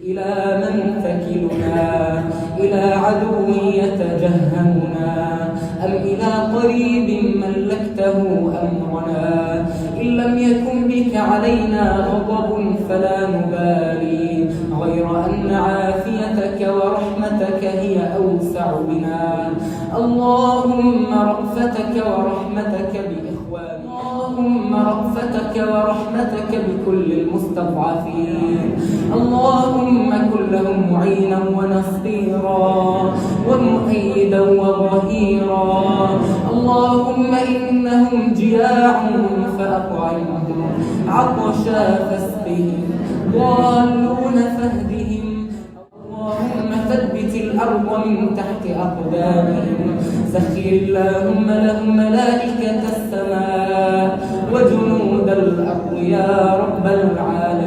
إلى من تكلنا؟ إلى عدو يتجهمنا أم إلى قريب ملكته أمرنا؟ إن لم يكن بك علينا غضب فلا نبالي، غير أن عافيتك ورحمتك هي أوسع بنا. اللهم رأفتك ورحمتك بإخواننا، اللهم رأفتك ورحمتك بكل المستضعفين. اللهم كن لهم معينا ونصيرا ومؤيدا وظهيرا. اللهم إنهم جياع فأطعمهم، عطشا فاسقهم، ضالون فاهدهم. اللهم ثبت الأرض من تحت أقدامهم. سخر اللهم لهم ملائكة السماء وجنود الأرض يا رب العالمين.